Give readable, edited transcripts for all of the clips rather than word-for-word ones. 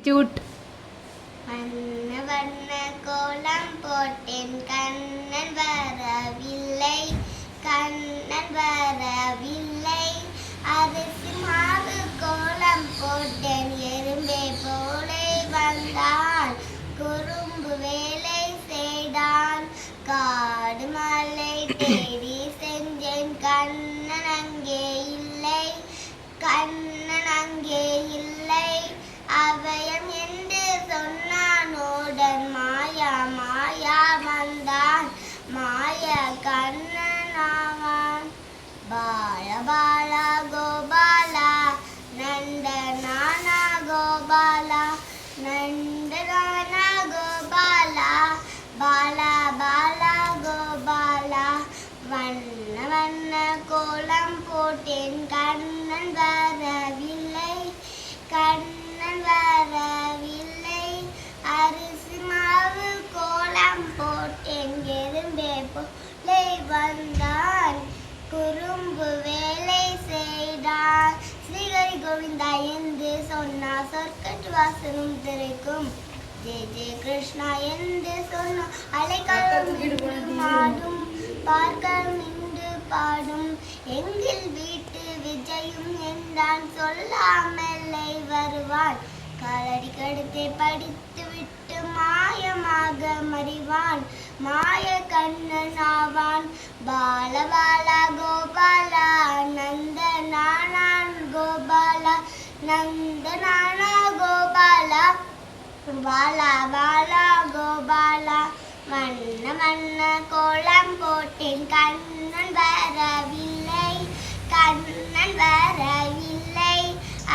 Cute. வண்ண வண்ண கோலம் போட்டேன் கண்ணன் வரவில்லை, கண்ணன் வரவில்லை. அரிசி மாவு கோலம் போட்டேன் எறும்பே போலே வந்தான், குறும்பு வேலை செய்தான். காடு மலை தேடி செஞ்சேன் கண்ணன் அங்கே இல்லை, கண்ணன் அங்கே இல்லை. அவயம் என்று சொன்னானோடன் மாயா மாயா வந்தான், மாய கண்ணனாவான். பால பாலா கோபாலா நந்த நானா கோபாலா, நந்த நானா கோபாலா, பாலா பாலா கோபாலா. வண்ண வண்ண கோலம் போட்டேன் கண்ணன் வரவில்லை, கண்ணன் வரவில்லை. அரிசி மாவு கோலம் போட்டேன் எறும்பே போலே வந்தான், குறும்பு வேலை செய்தான். ஸ்ரீஹரி கோவிந்தா என்று சொன்னா சொர்க்கத்து வாசலும் திறக்கும், ஜெய ஜெய கிருஷ்ணா என்று சொன்னா அலைக்காலம் மாடும், பார்க்கலாம் இன்று பாடும். எங்கள் வீட்டு விஜயும் என்றான் சொல்லாமலை வருவான், காலடி கடுத்தை படித்து விட்டு மாயமாக மறிவான், மாய கண்ணன் ஆவான். பால பாலா கோபாலா நந்த நானான் கோபாலா, நந்த நானா கோபாலா, பாலா பாலா கோபாலா. வண்ண வண்ண கோலம் போட்டேன் கண்ணன் வரவில்லை, கண்ணன் வரவில்லை.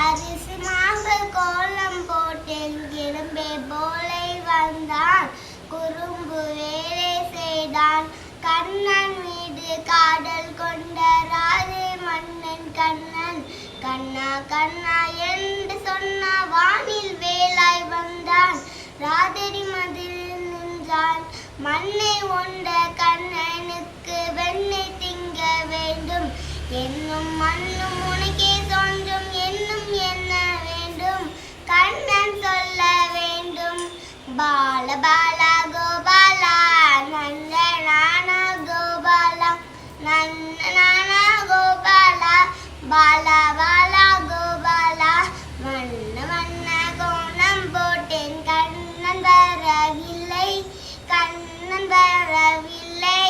அரிசி மாவு கோலம் போட்டேன் எறும்பே போலே வந்தான், குறும்பு வேலை செய்தான். கண்ணன் மீது காதல் கொண்ட ராதே மன்னன் கண்ணன், கண்ணா கண்ணா என்று சொன்ன வானில் வேலாய் வந்தான், ராதரி மதில் நின்றான். மண்ணை உண்ட கண்ணனுக்கு வெண்ணெய் திங்க வேண்டும், என்னும் மண்ணும் உனக்கே தோன்றும், என்னும் என்ன வேண்டும் கண்ணன் சொல்ல வேண்டும். பால பாலா கோபாலா நந்த நானா கோபாலா, நந்த நானா கோபாலா, பாலா பாலா கோபாலா. வண்ண வண்ண கோலம் போட்டேன் கண்ணன் வரவில்லை, கண்ணன் வரவில்லை.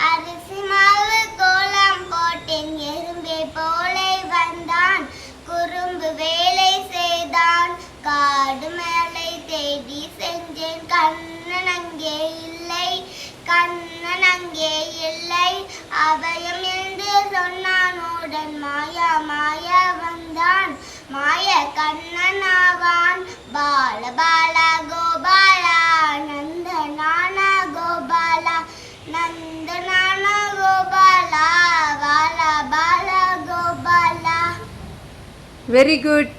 அரிசி மாவு கோலம் போட்டேன் எறும்பே போலே வந்தான், குறும்பு வேலை செய்தான். காடு மேலை தேடி செஞ்சேன் கண்ணன் அங்கே இல்லை, கண்ணன் அங்கே இல்லை. அவயம் என்று சொன்னானோடன் மாயா மாயா வந்தான், மாய கண்ணன் ஆவான். பால பாலா கோபாலா நந்த நானா கோபாலா, நந்த நானா கோபாலா, பாலா பாலா கோபாலா. Very good.